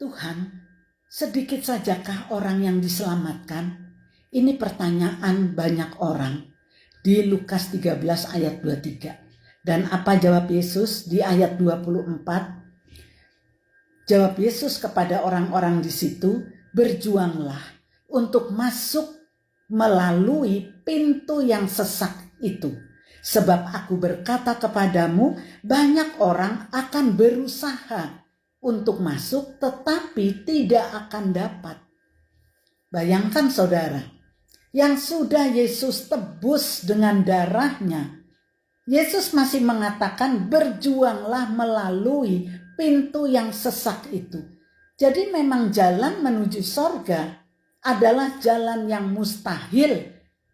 Tuhan, sedikit sajakah orang yang diselamatkan? Ini pertanyaan banyak orang di Lukas 13 ayat 23. Dan apa jawab Yesus di ayat 24? Jawab Yesus kepada orang-orang di situ, berjuanglah untuk masuk melalui pintu yang sesak itu. Sebab aku berkata kepadamu, banyak orang akan berusaha untuk masuk tetapi tidak akan dapat. Bayangkan saudara, yang sudah Yesus tebus dengan darahnya, Yesus masih mengatakan berjuanglah melalui pintu yang sesak itu. Jadi memang jalan menuju sorga adalah jalan yang mustahil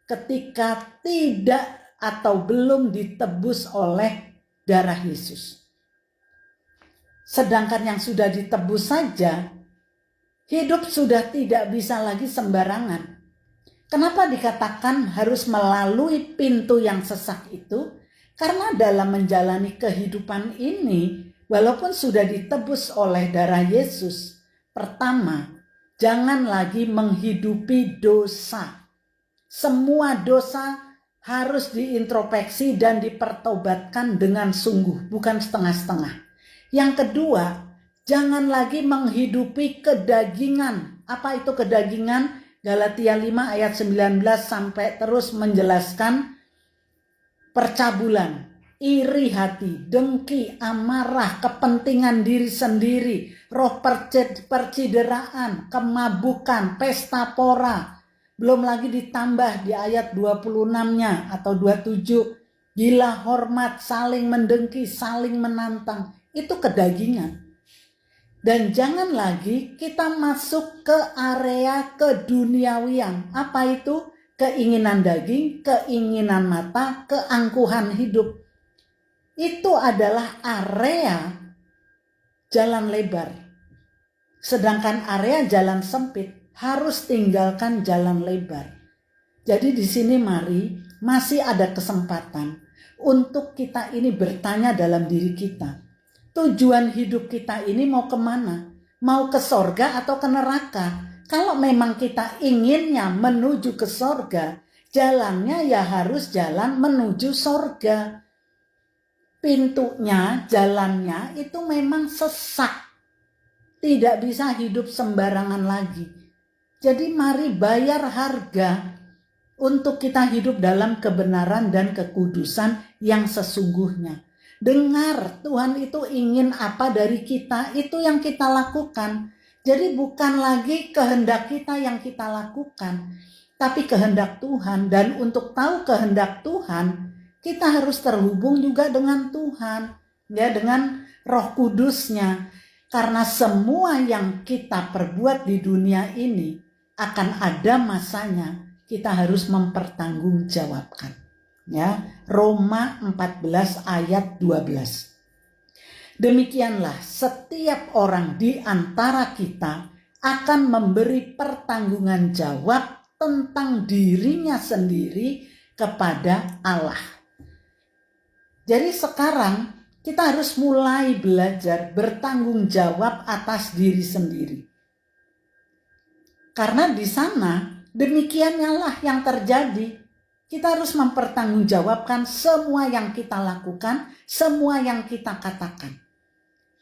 ketika tidak atau belum ditebus oleh darah Yesus. Sedangkan yang sudah ditebus saja, hidup sudah tidak bisa lagi sembarangan. Kenapa dikatakan harus melalui pintu yang sesak itu? Karena dalam menjalani kehidupan ini, walaupun sudah ditebus oleh darah Yesus, pertama, jangan lagi menghidupi dosa. Semua dosa harus diintrospeksi dan dipertobatkan dengan sungguh, bukan setengah-setengah. Yang kedua, jangan lagi menghidupi kedagingan. Apa itu kedagingan? Galatia 5 ayat 19 sampai terus menjelaskan percabulan, iri hati, dengki, amarah, kepentingan diri sendiri, roh percideraan, kemabukan, pesta pora. Belum lagi ditambah di ayat 26-nya atau 27, gila hormat, saling mendengki, saling menantang. Itu kedagingan. Dan jangan lagi kita masuk ke area keduniawian. Apa itu? Keinginan daging, keinginan mata, keangkuhan hidup. Itu adalah area jalan lebar. Sedangkan area jalan sempit harus tinggalkan jalan lebar. Jadi di sini mari masih ada kesempatan untuk kita ini bertanya dalam diri kita. Tujuan hidup kita ini mau kemana? Mau ke sorga atau ke neraka? Kalau memang kita inginnya menuju ke sorga, jalannya ya harus jalan menuju sorga. Pintunya, jalannya itu memang sesak. Tidak bisa hidup sembarangan lagi. Jadi mari bayar harga untuk kita hidup dalam kebenaran dan kekudusan yang sesungguhnya. Dengar, Tuhan itu ingin apa dari kita, itu yang kita lakukan. Jadi bukan lagi kehendak kita yang kita lakukan, tapi kehendak Tuhan. Dan untuk tahu kehendak Tuhan, kita harus terhubung juga dengan Tuhan, ya, dengan Roh Kudusnya. Karena semua yang kita perbuat di dunia ini akan ada masanya kita harus mempertanggungjawabkan. Ya, Roma 14 ayat 12. Demikianlah setiap orang di antara kita akan memberi pertanggungan jawab tentang dirinya sendiri kepada Allah. Jadi sekarang kita harus mulai belajar bertanggung jawab atas diri sendiri. Karena di sana demikiannya lah yang terjadi. Kita harus mempertanggungjawabkan semua yang kita lakukan, semua yang kita katakan.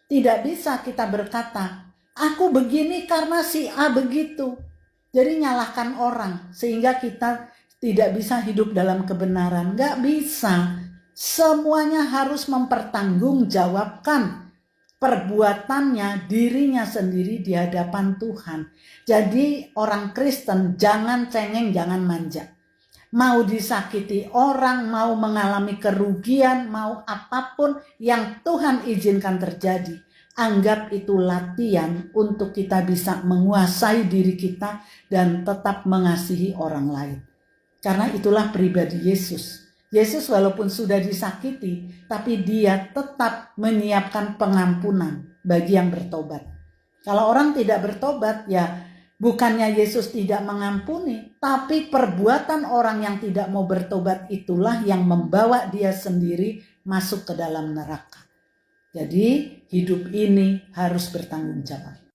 Tidak bisa kita berkata, aku begini karena si A begitu. Jadi nyalahkan orang sehingga kita tidak bisa hidup dalam kebenaran. Gak bisa. Semuanya harus mempertanggungjawabkan perbuatannya, dirinya sendiri di hadapan Tuhan. Jadi orang Kristen jangan cengeng, jangan manja. Mau disakiti orang, mau mengalami kerugian, mau apapun yang Tuhan izinkan terjadi, anggap itu latihan untuk kita bisa menguasai diri kita dan tetap mengasihi orang lain. Karena itulah pribadi Yesus. Yesus walaupun sudah disakiti, tapi dia tetap menyiapkan pengampunan bagi yang bertobat. Kalau orang tidak bertobat, ya bukannya Yesus tidak mengampuni, tapi perbuatan orang yang tidak mau bertobat itulah yang membawa dia sendiri masuk ke dalam neraka. Jadi hidup ini harus bertanggung jawab.